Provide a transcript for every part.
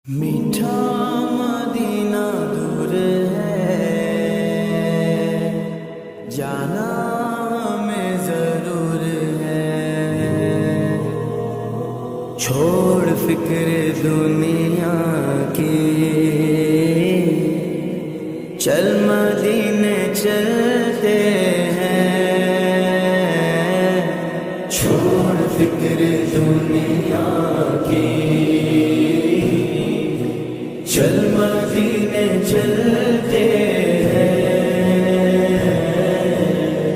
میٹھا مدینہ دور ہے، جانا ہمیں ضرور ہے، چھوڑ فکر دنیا کی، چل مدینے چلتے ہیں، چھوڑ فکر دنیا کی، چل مدینے چلتے ہیں،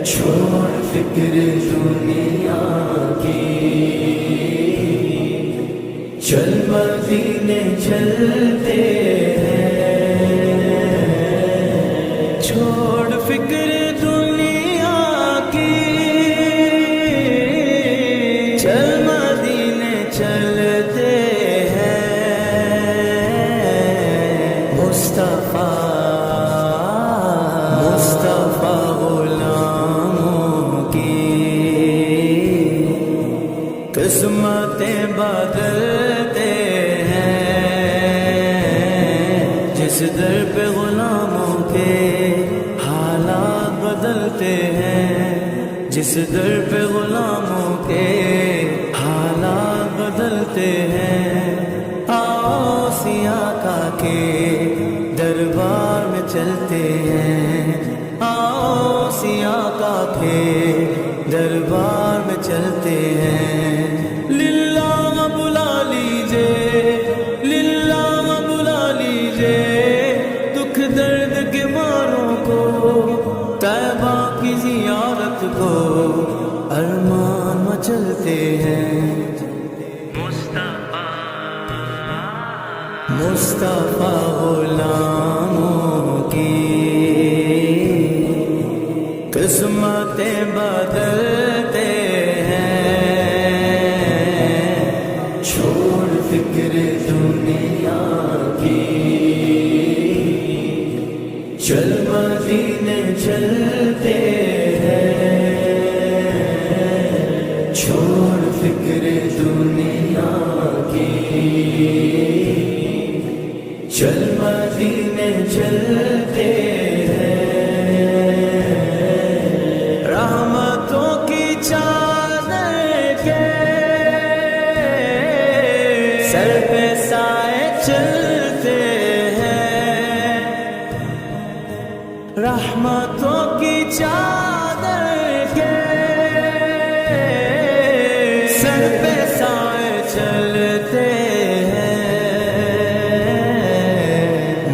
چھوڑ فکر دنیا کی، چل مدینے چلتے ہیں، چھوڑ فکر دنیا کی، چل مدینے چلتے مصطفیٰ غلاموں کی قسمتیں بدلتے ہیں، جس در پہ غلاموں کے حالات بدلتے ہیں، جس در پہ غلاموں کے حالات بدلتے ہیں، آؤ سیاقہ کے دربار میں چلتے ہیں، آؤ سیاقہ کے دربار میں چلتے ہیں، للہ بلا لیجئے، للہ بلا لیجئے، دکھ درد کے ماروں کو، طیبہ کی زیارت کو، ارمان مچلتے ہیں، مصطفیٰ غلاموں کی قسمتیں بدلتے ہیں، چھوڑ فکر دنیا کی، چل مدینے چلتے ہیں، چھوڑ فکر دنیا کی، چل مدینے چلتے ہیں، رحمتوں کی چادر کے سر پہ سائے چلتے ہیں، رحمتوں کی چادر کے سر پہ سائے چلتے ہیں،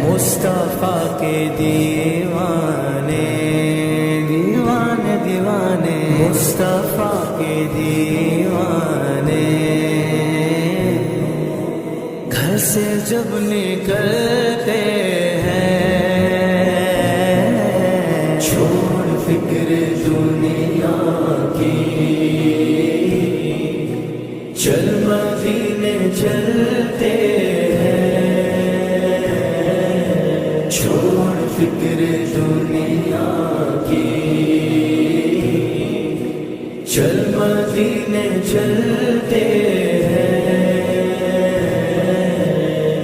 مصطفیٰ کے دیوانے دیوانے دیوانے، مصطفیٰ کے دیوانے گھر سے جب نکلتے ہیں، چھوڑ فکر دنیا کی، چل مدینے چلتے ہیں، چھوڑ فکر دنیا کی، چل مدینے چلتے ہیں،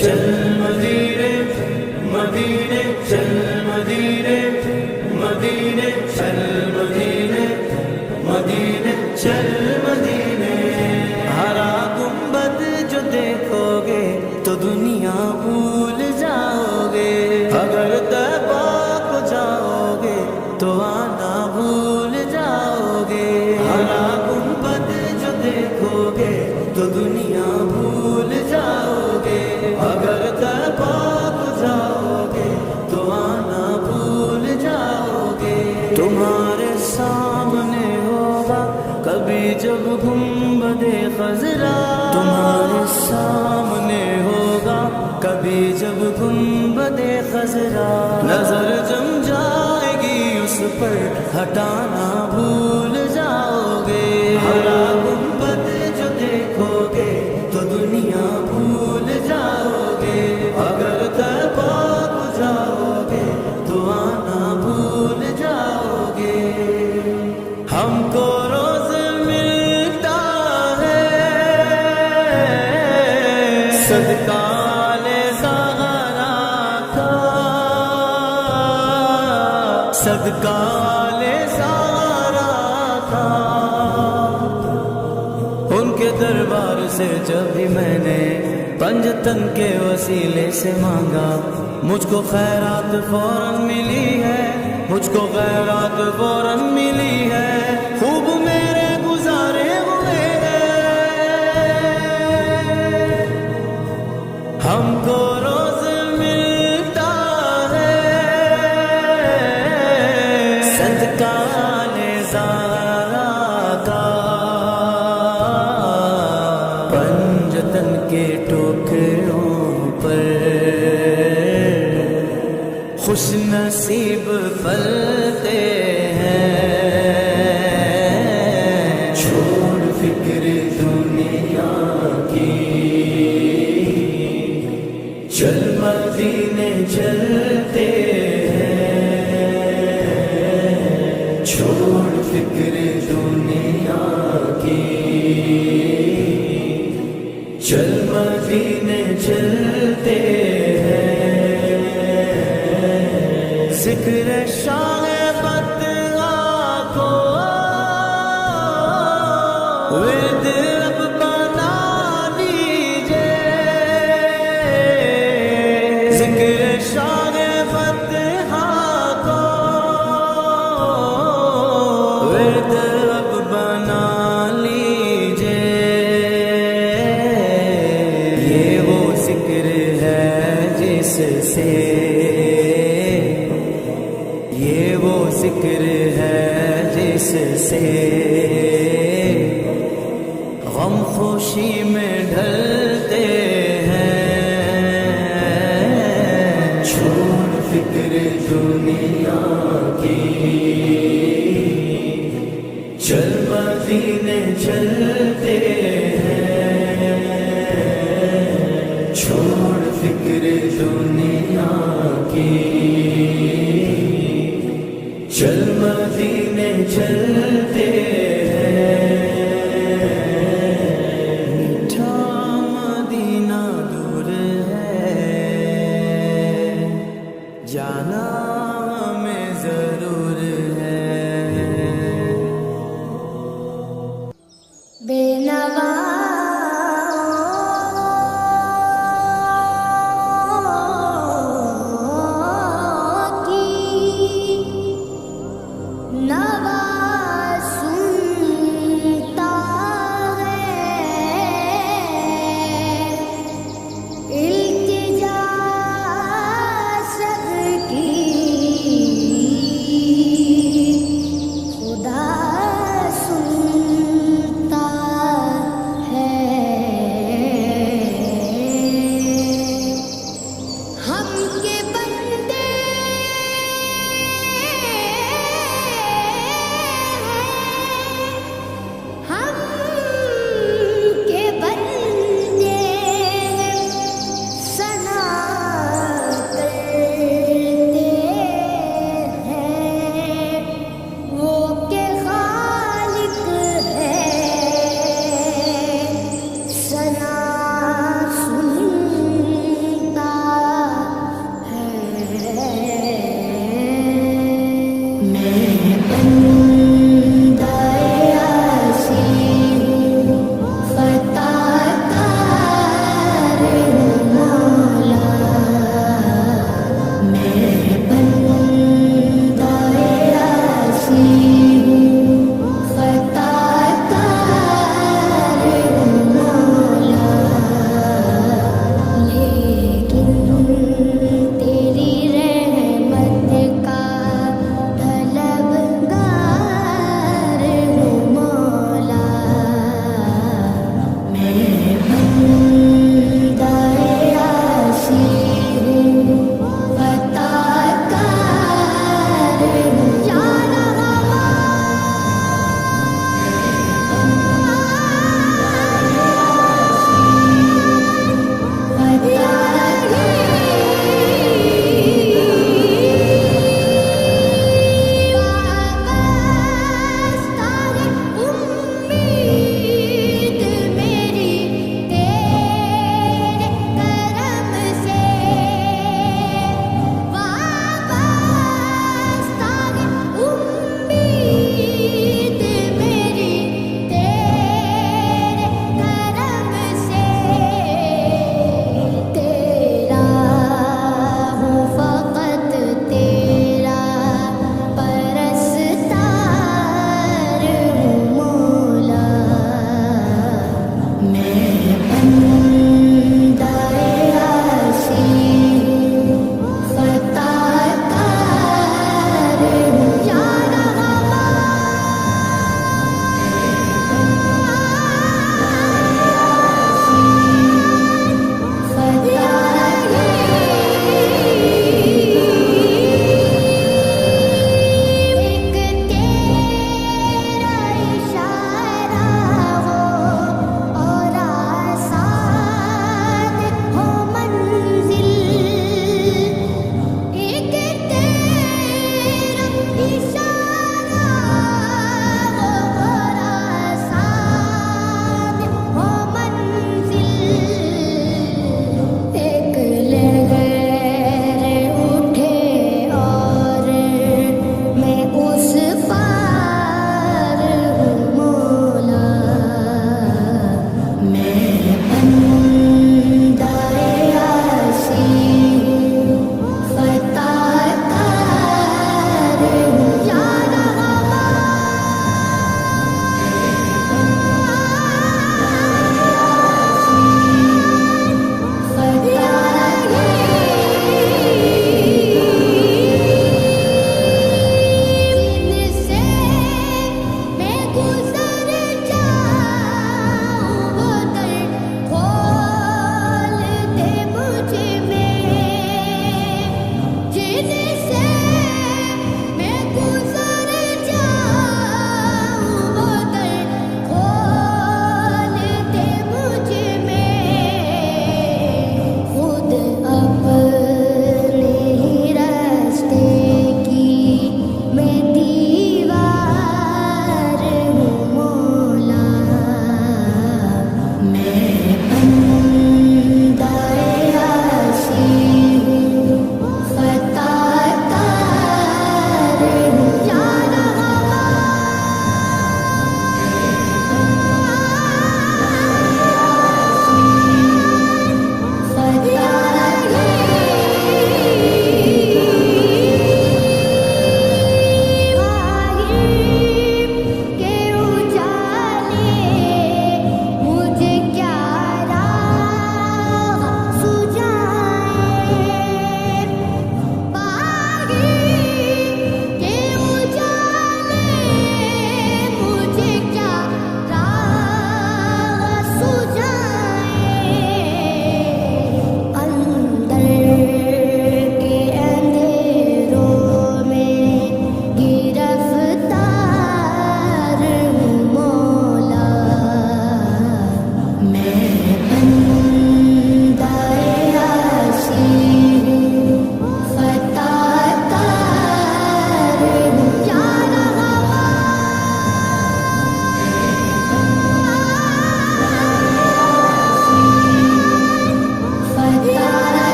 چل مدینے مدینے، چل مدینے مدینے، چل مدینے مدینے، چل مدینے، ہرا گنبد جو دیکھو گے تو دنیا بھول جاؤ گے، اگر طیبہ کو جاؤ گے تو آنا بھول جاؤ گے، ہرا گنبد جو دیکھو گے تو دنیا بھول جاؤ گے، اگر طیبہ کو جاؤ گے تو آنا بھول جاؤ گے، تمہارے سامنے ہوگا کبھی جب گنبد خضرا، تمہارے سامنے ہوگا کبھی جب گنبد خضرا، نظر جم جائے گی اس پر ہٹانا بھول جاؤ گے، ہرا گنبد جو دیکھو گے تو دنیا بھول جاؤ گے، اگر طیبہ کو جاؤ گے تو آنا بھول جاؤ گے، ہم کو روز ملتا ہے صدقہ لے صدقہ والے سارا کا، ان کے دربار سے جب بھی میں نے پنجتن کے وسیلے سے مانگا، مجھ کو خیرات فوراً ملی ہے، مجھ کو خیرات فوراً ملی ہے، خوب میرے گزارے ہوئے ہم کو روز ملتا ہے صدقہ نظارہ کا، پنجتن کے ٹوکروں پر خوش نصیب پلتے ہیں، چھوڑ فکر دنیا کی، چل مدینے چلتے ہیں، چھوڑ فکر دنیا کی، چل مدینے چلتے ہیں، ذکر شاہ بدعا کو ورد اب بنا لیجئے، ذکر شاہ بدعا کو ورد اب بنا لیجئے، یہ وہ ذکر ہے جس سے، یہ وہ ذکر ہے جس سے غم خوشی میں ڈھلتے ہیں، چھوڑ فکر دنیا کی، چل مدینے چلتے ہیں، چھوڑ فکر دنیا کی، چل مدینے چلتے ہیں، میٹھا مدینہ دور ہے، جانا ہمیں ضرور ہے، بے نوا نوا سن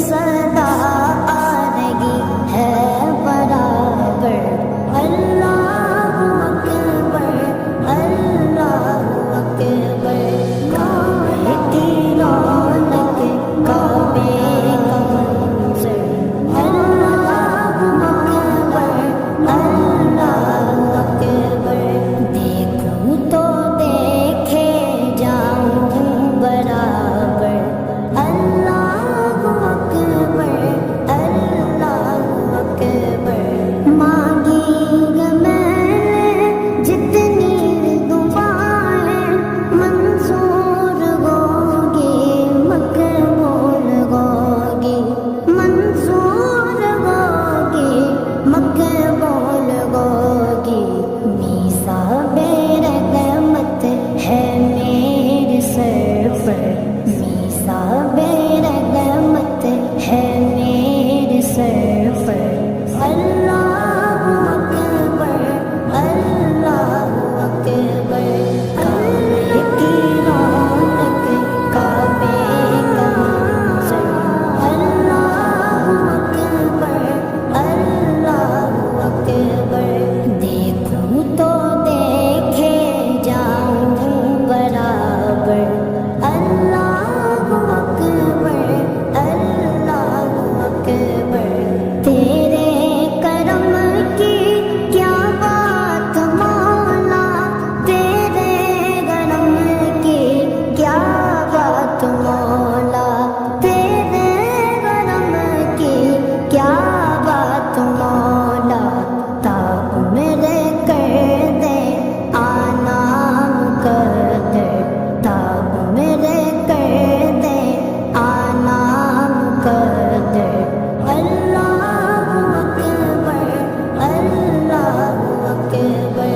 صدا آ رہی ہے برابر اللہ اکبر اللہ اکبر کعبے کی رونق کعبے کا منظر اللہ اکبر اللہ اکبر دیکھوں تو دیکھے جاؤں برابر اللہ اکبر اللہ اکبر مانگی گا میں نے جتنی دعائیں منظور ہوگی مقبول ہوگی منظور ہوگی مقبول ہوگی میثاق رحمت ہے میرے سر پر میثاق رحمت ہے میرے سر پر اللہ اکبر اللہ اکبر کعبے کی رونق کعبے کا منظر اللہ اکبر اللہ اکبر دیکھوں تو دیکھے جاؤں برابر اللہ اکبر اللہ اکبر تیرے کرم کی کیا بات مولا تیرے کرم کی کیا بات مولا تیرے کرم کی کیا بات مولا تاب میرے کر دے آنا مقدر تاب میرے کر دے آنا مقدر اللہ اکبر اللہ اکبر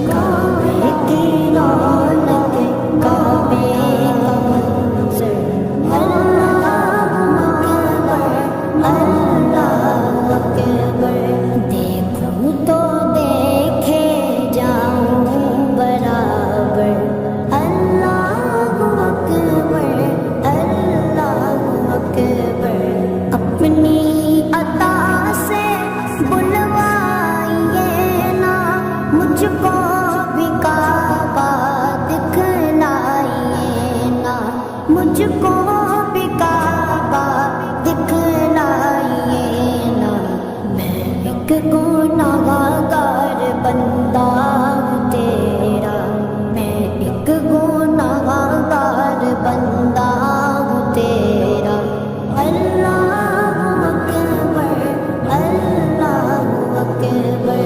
کعبے کی رونق کعبے کا منظر اللہ اکبر اللہ اکبر دیکھوں تو دیکھے جاؤں برابر اللہ اکبر اللہ اکبر اپنی عطا سے بلوائیے نا مجھ کو بھی کعبہ دکھلائیے نا مجھ کو بھی کعبہ دکھلائیے نا میں ایک گناہگار بندہ ہوں تیرا میں ایک گناہگار بندہ ہوں تیرا اللہ اکبر اللہ اکبر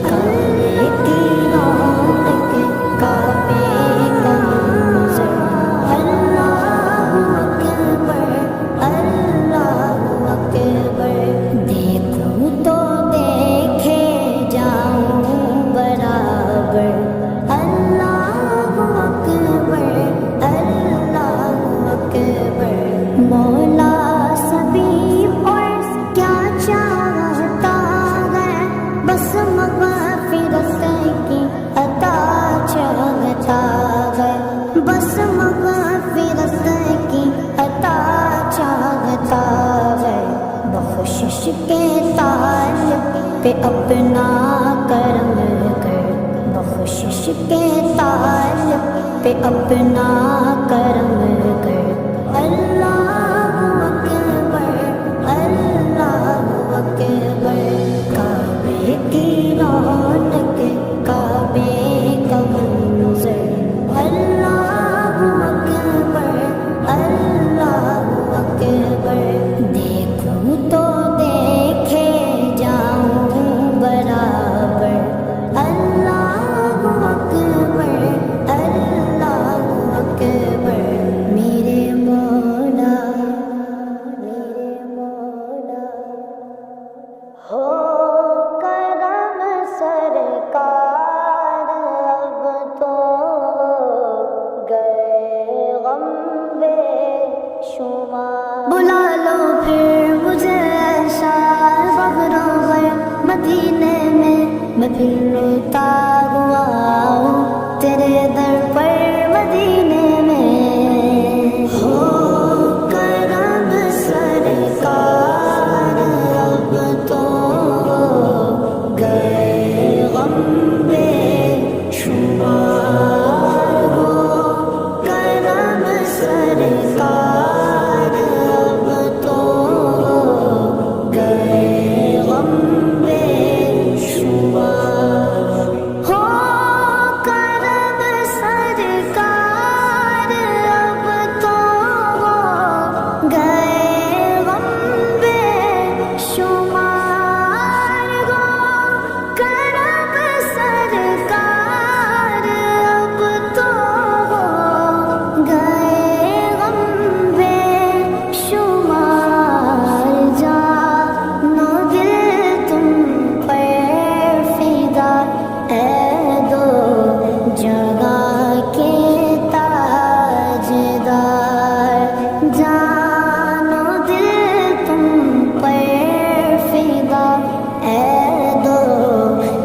کعبے کی رونق کعبے کا منظر اللہ اکبر اللہ اکبر دیکھوں تو دیکھے جاؤں برابر اللہ اکبر اللہ اکبر مولا سبھی اور کیا چاہتا ہے بس مغفرت کی عطا چاہتا ہے بس مغفرت کی عطا چاہتا ہے بخشش کے طالب پہ اپنا کرم کر بخشش کے طالب پہ اپنا کرم کر اللہ اکبر اللہ اکبر کعبے کی رونق کعبے کا منظر اللہ اکبر اللہ اکبر دیکھوں تو دیکھے جاؤں برابر اللہ اکبر اللہ اکبر میرے مولا ہو کرم سرکار اب تو گئے غم بے شمار بلا لو پھر مجھے ایسا بغیر مدینے میں میں پھر روتا ہوا ہوں تیرے در پر مدینے میں ہو کرم سرکار سرکار اب تو گئے غم بے شمار ہو کرم سرکار اب تو گئے غم بے شمار ہو کرم سرکار اب تو گئے غم بے شمار جانو دل تم پر فدا ہے دو جگہ کے تاجدار جانو دل تم پر فدا ہے دو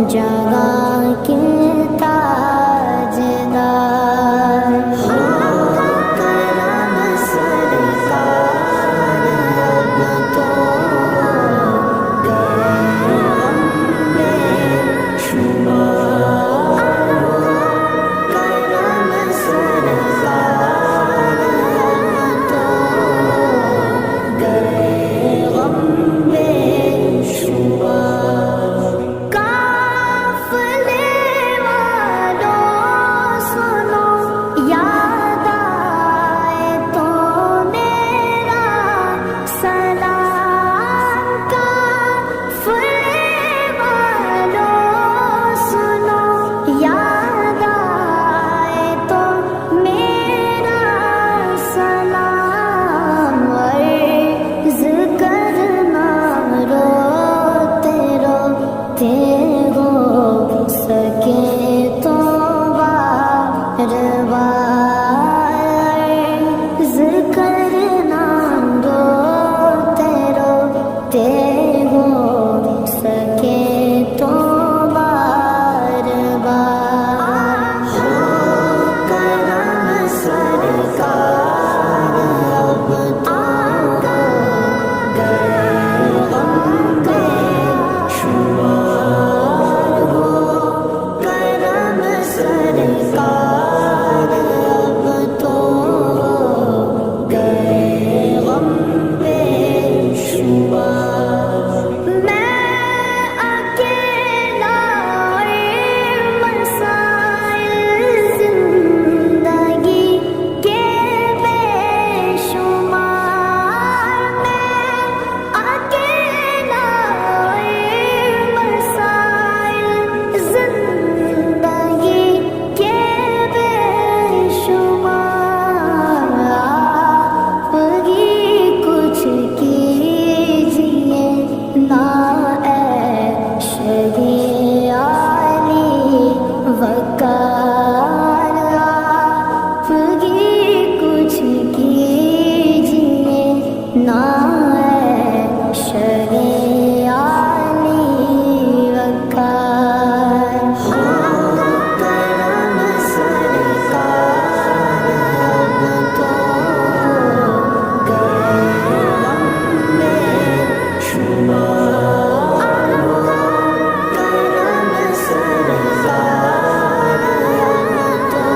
جگہ کے تاجدار کرم سرکار اب تو گئے غم بے شمار کرم سرکار اب تو گئے غم بے شمار قافلے والوں سنو یاد آئے تو میرا سلام قافلے والوں سنو یاد آئے تو میرا سلام عرض کرنا روتے روتے ہو سکے تو بار بار عرض کرنا روتے روتے ہو سکے تو بار بار کرم سرکار اب تو گئے غم بے شمار ہو کرم سرکار اب تو گئے غم بے شمار میں اکیلا مسائل زندگی کے بے شمار میں اکیلا مسائل زندگی کے بے شمار آپ ہی کچھ کیجیے نا شہی علی وقار آپ ہی کچھ کیجیے نا شہی علی وقار کرم سرکار اب تو گئے غم بے شمار کرم سرکار اب تو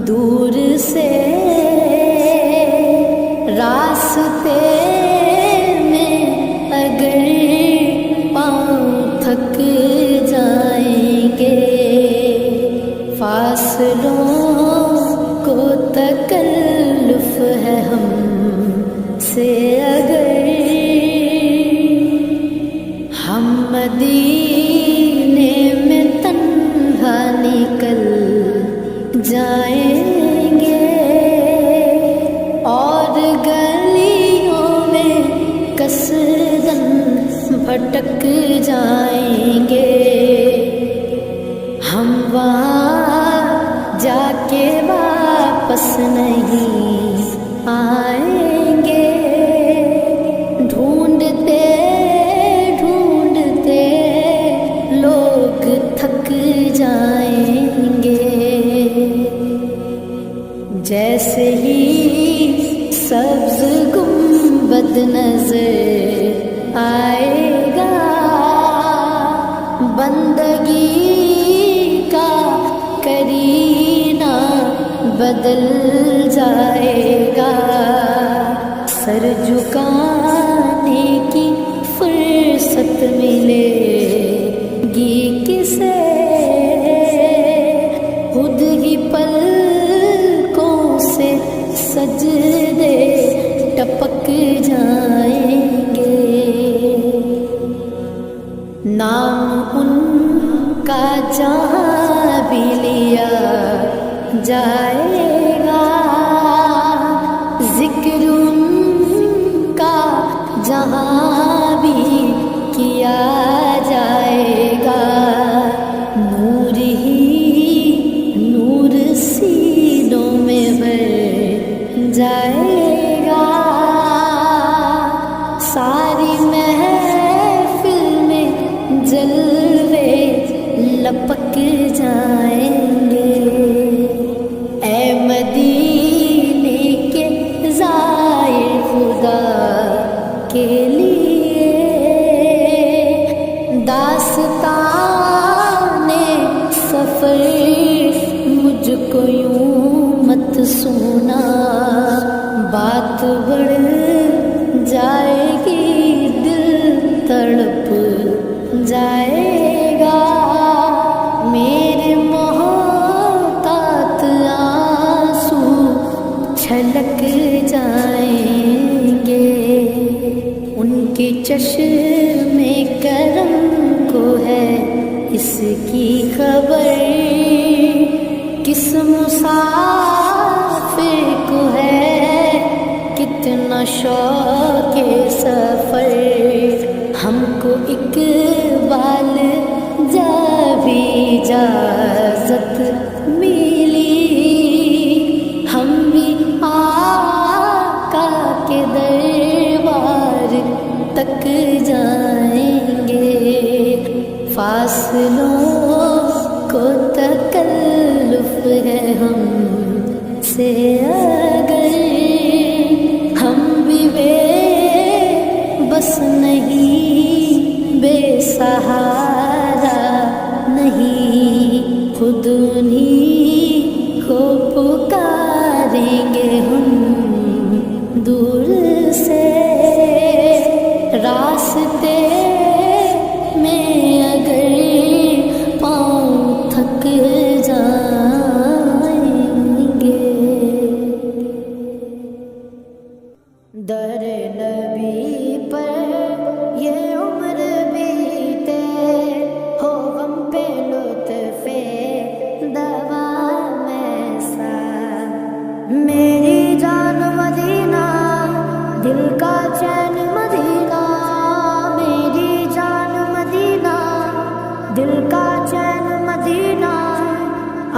دور سے راستے میں اگر پاؤں تھک جائیں گے، فاصلوں کو تکلف ہے ہم سے اگر ہم مدینے میں تنہا نکل جائیں گے اور گلیوں میں کثرن بھٹک جائیں گے، ہم وہاں جا کے واپس نہیں آئیں گے، ڈھونڈتے ڈھونڈتے لوگ تھک جائیں گے، جیسے ہی سبز گنبد نظر آئے گا، بندگی کا کرینہ بدل جائے گا، سر جھکانے کی فرصت ملے گی کسے، خود ہی پلکوں سے سجدے ٹپک جائیں گے، نام ان کا جہاں بھی لیا جائے گا، ذکر ان کا جہاں بھی کیا جائے گا، نور ہی نور سینوں میں بھر جائے گا، ساری محفل میں جلوے لپک جائیں گے، اے مدینے کے زائر خدا کے لیے داستان سفر مجھ کو یوں مت سونا، بات بڑھ جائے گی دل تڑپ جائے گا، میرے محتاط آنسو چھلک جائیں گے، ان کے چشم کرم کو ہے اس کی خبر، کس مسافر کو ہے کتنا شوق سفر، ہم کو اقبال جا بھی اجازت ملی، ہم بھی آقا کے دربار تک جائیں گے، فاصلوں کو تکلف ہے ہم سے اگر ہم بھی بے بس نہیں، بے سہارا نہیں، خود انہیں کو پکاریں گے ہم دور سے، راستے میں اگر پاؤں تھک جائیں گے، در نبی پر یہ عمر بیتے، ہو غم پہ لطف دوا میں سا، میری جان مدینہ دل کا چین مدینہ، میری جان مدینہ دل کا چین مدینہ،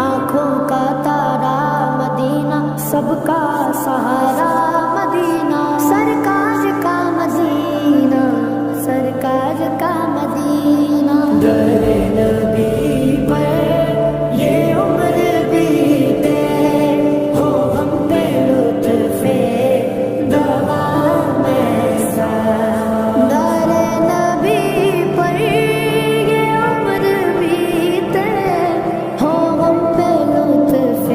آنکھوں کا تارا مدینہ، سب کا سہارا مدینہ، سرکار کا مدینہ، سرکار کا مدینہ، در نبی پر یہ عمر بیتے، ہو ہم پہ لطف دوا میں سا، در نبی پر یہ عمر بیتے، ہو ہم پہ لطف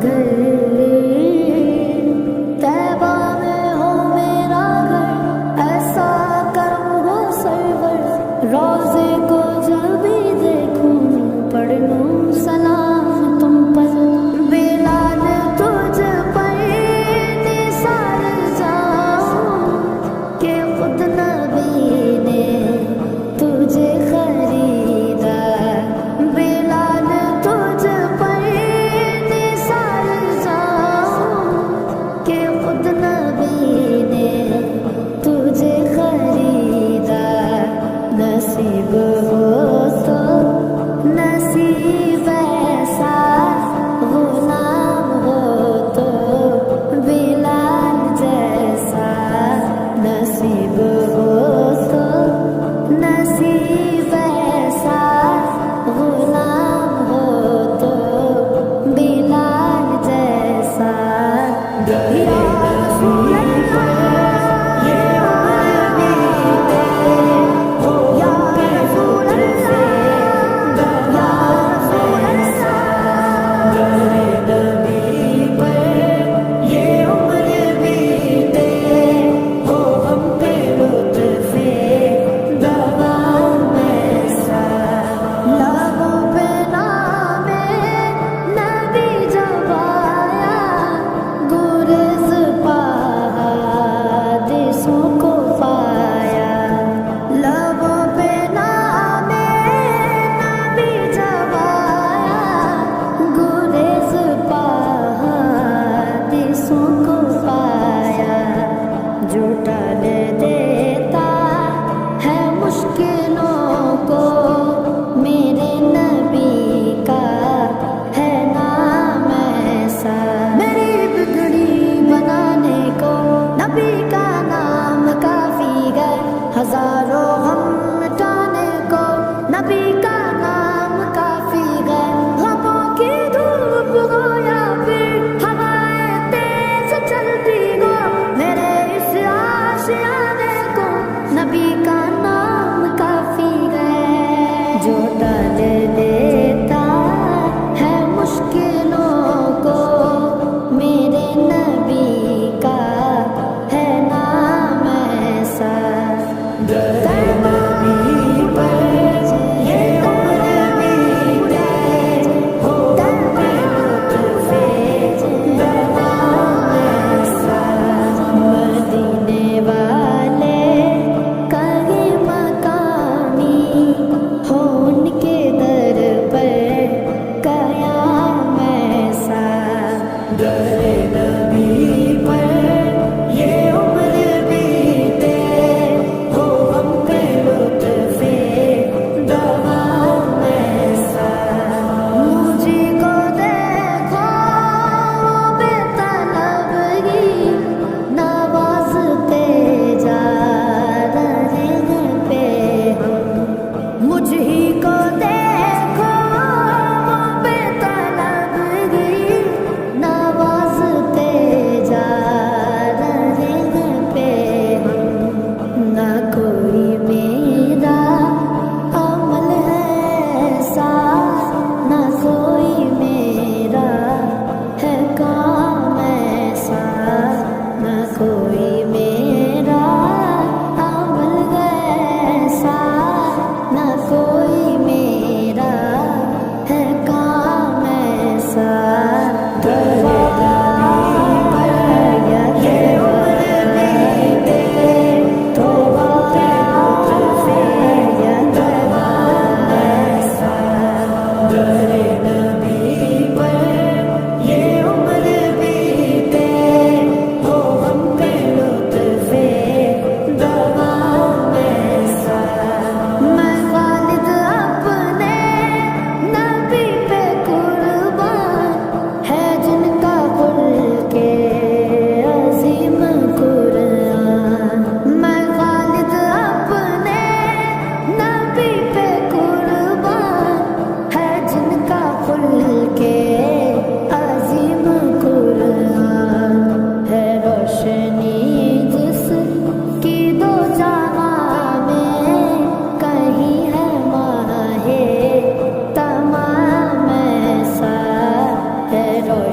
گھر طیبہ میں ہو میرا گھر ایسا کرم ہو سرور روزے کو جب بھی دیکھوں پڑھ لوں سلام تم پر بلال تجھ پر نثار جاؤں کہ خود نبی نے تجھے خریدا بلال تجھ پر نثار جاؤں کہ خود نبی نے تجھے خریدا نصیب ہو تو نصیب ایسا غلام ہو تو بلال جیسا نصیب ہو تو نصیب ایسا غلام ہو تو بلال جیسا یا رسول اللہ ہزاروں غم مٹانے کو نبی کا نام کافی ہے غموں کی دھوپ ہو یا پھر ہوائیں تیز چلتی ہو میرے اس آشیانے کو نبی کا نام کافی ہے جو ٹال دیتا ہے مشکلوں کو میرے نبی کا ہے نام ایسا نواز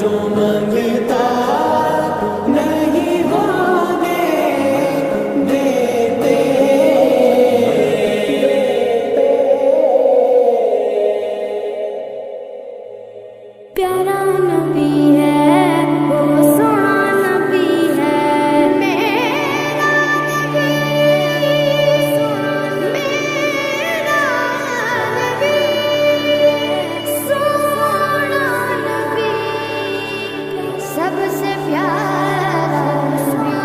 جو مانگتا نہیں ہونے دیتے. پیارا نبی ہے وہ سونا نبی ہے میرا نبی سونا نبی سب سے پیارا نبی.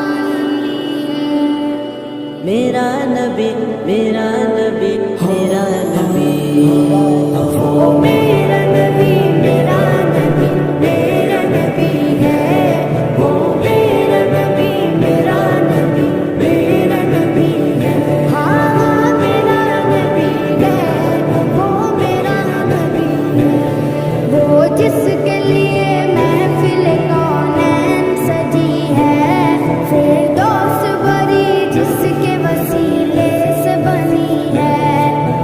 میرا نبی میرا نبی میرا نبی وہ میرا نبی میرا نبی میرا نبی ہے وہ میرا نبی میرا نبی میرا نبی ہے. ہاں میرا نبی ہے وہ میرا نبی ہے. وہ جس کے لیے محفل کونین سجی ہے فردوس بری جس کے وسیلے سے بنی ہے.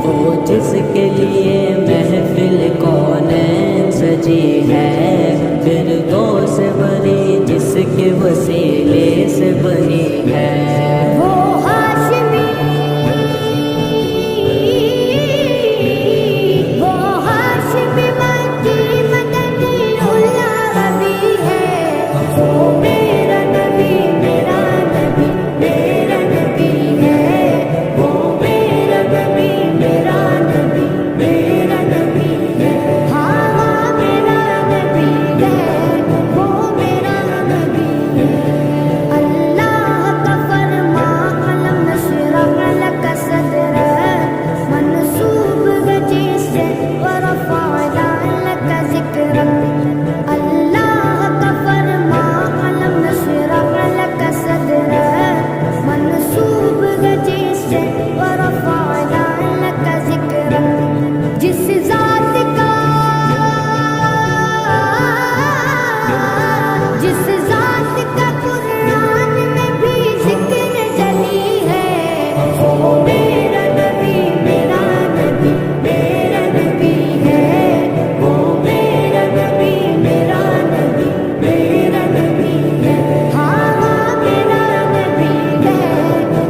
وہ جس کے لیے محفل کونین سجی ہے فردوس بری جس کے وسیلے سے بنی ہے. وہ ہاشمی مکی مدنی العربی ہے. وہ میرا نبی میرا نبی میرا نبی ہے. وہ میرا نبی میرا نبی میرا نبی ہے. ہاں میرا نبی ہے وہ میرا نبی ہے. اللہ کا فرما قلم نشرح لك صدرك منصوب گجی سے ورفعنا لك ذکرك. اللہ کا فرما قلم نشرح لك صدرك منصوب گجی سے ورفعنا لك ذکرك. جس ذات کا جس ذات کا قرآن میں بھی ذکر جلی ہے وہ میرا نبی میرا نبی میرا نبی ہے. وہ میرا نبی میرا نبی میرا نبی ہے. ہاں میرا نبی ہے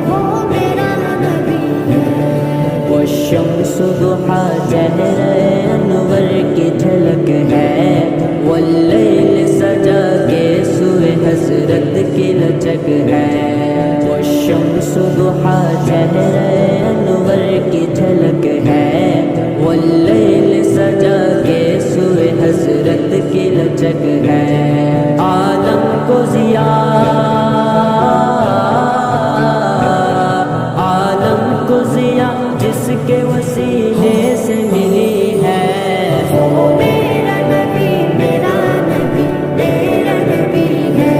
وہ میرا نبی ہے. والشمس ضحا چہرہ انور کی جھلک ہے واللیل سجا کے سوئے حسرت کی لچک ہے. والشمس ضحا چہرہ انور کی جھلک ہے واللیل سجا کے سوئے حسرت کی لچک ہے. عالم کو ضیا عالم کو ضیا جس کے وسیلے سے ملی ہے. وہ میرا نبی میرا نبی میرا نبی ہے.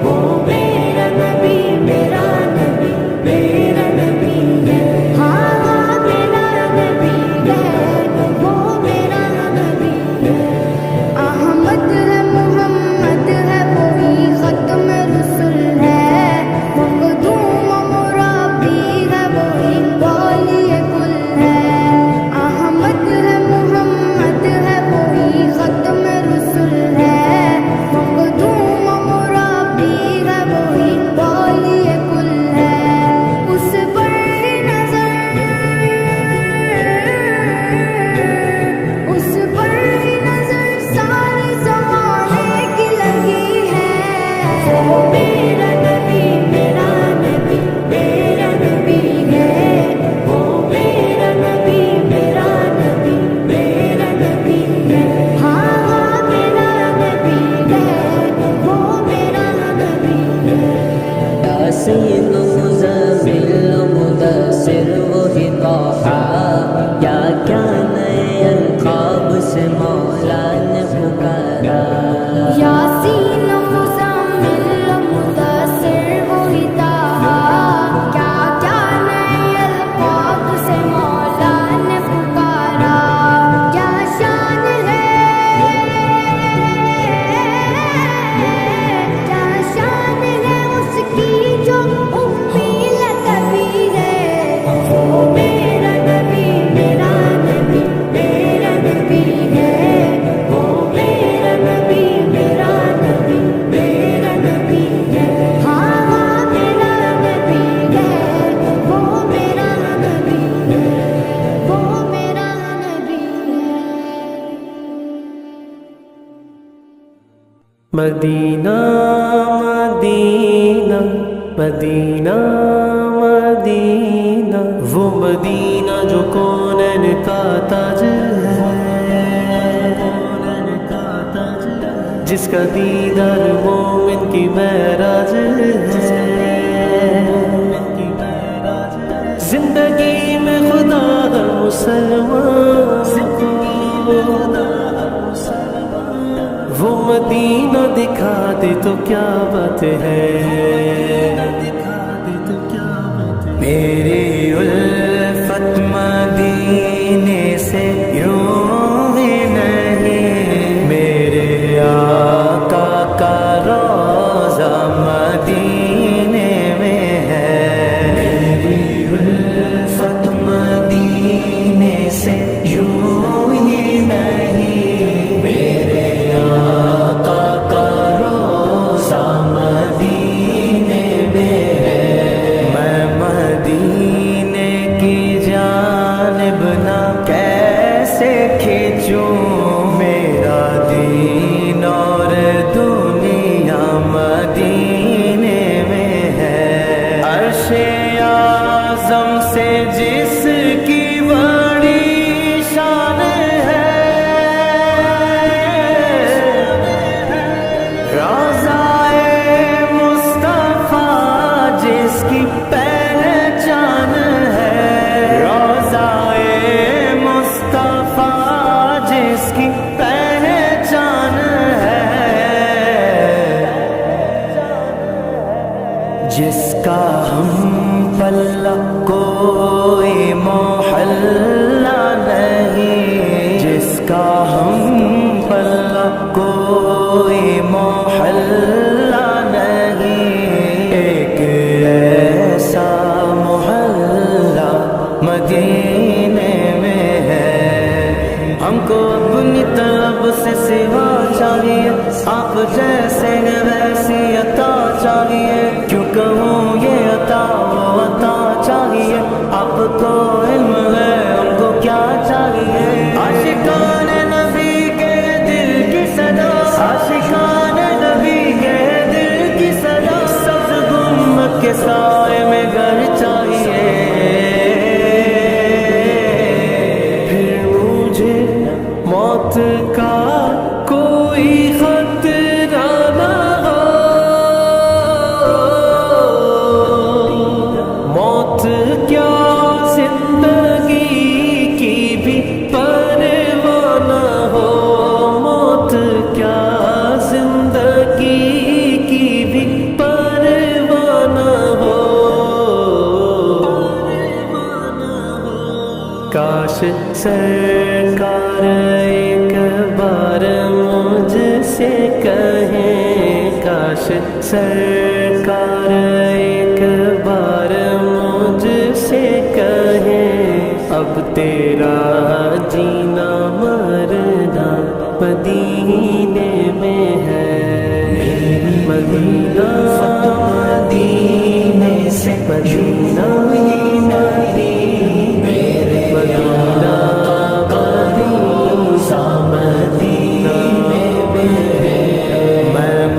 وہ میرا نبی میرا نبی میرا نبی ہے. ہاں میرا نبی ہے وہ میرا نبی ہے. احمد ہے محمد ہے وہی ختم رسول مدینہ مدینہ مدینہ مدینہ، وہ مدینہ جو کونین کا تاج ہے، جس کا دیدار مومن کی معراج ہے۔ زندگی میں خدا ہر مسلمان وہ مدینہ دکھا دے تو کیا بات ہے، میری الفت مدینے سے یوں ہی نہیں، میرے آقا کا روضہ مدینے میں ہے، میری الفت مدینے سے یوں ہی نہیں، میرے آقا کا روضہ مدینے میں ہے، میں مدینے کی جانب نہ کیسے کھینچوں، میرا دین اور دنیا مدینے میں ہے، عرش اعظم سے جس کی بڑی شان ہے، روضہ مصطفیٰ جس کی پہچان ہے، روضہ مصطفیٰ جس کی پہچان ہے، جس کا ہم پلہ کوئی محلہ نہیں، جس کا ہم پلہ کوئی محلہ نہیں، ایک ایسا محلہ مدینے میں ہے، ہم کو اپنی طلب سے سوا چاہیے، آپ جیسے ویسی عطا چاہیے، کیوں کہوں یہ عطا وہ عطا چاہیے، آپ کو علم ہے ہم کو کیا چاہیے، عاشقان نبی کے دل کی صدا، عاشقان نبی کے دل کی صدا، سبز گنبد کے سائے میں گھر چاہیے، پھر مجھے موت کا کوئی خطرہ نہ ہو، موت کیا زندگی کی بھی پرواہ نہ ہو، موت کیا زندگی کی بھی پرواہ نہ ہو، کاش سرکار ایک بار مجھ سے کہیں، کاش سرکار ایک بار مجھ سے کہیں، اب تیرا جینا مرنا مدینے میں ہے، مدینہ مدینے سے مدینہ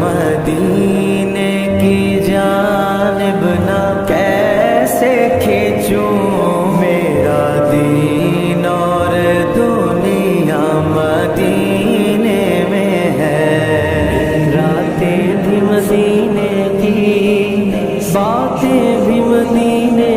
مدینے کی جانب نہ کیسے کھینچوں، میرا دین اور دنیا مدینے میں ہے، راتیں بھی مدینے کی، باتیں بھی مدینے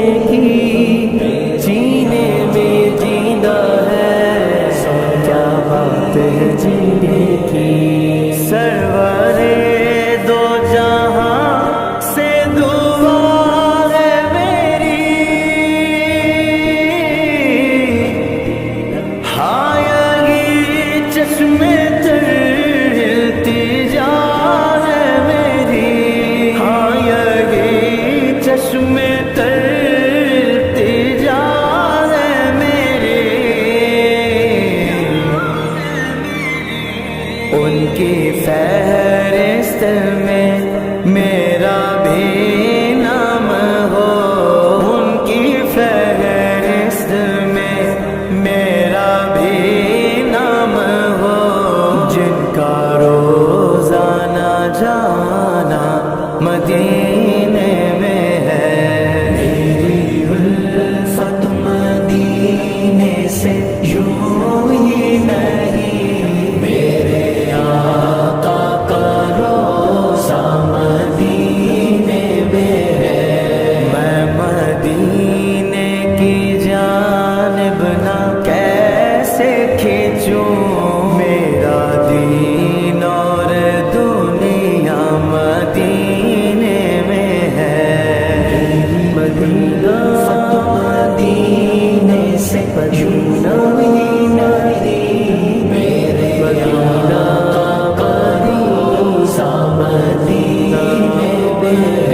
جانا مدینے میں ہے میری الفت مدینے سے یوں ہی نہیں میرے آقا کا روضہ مدینے میں ہے میں مدینے کی جانب نہ کیسے کھینچوں میرا دین اور دنیا مدینے میں ہے مدینہ مدینے سے یوں ہی نہیں میرے مدینہ کا روضہ مدینے میں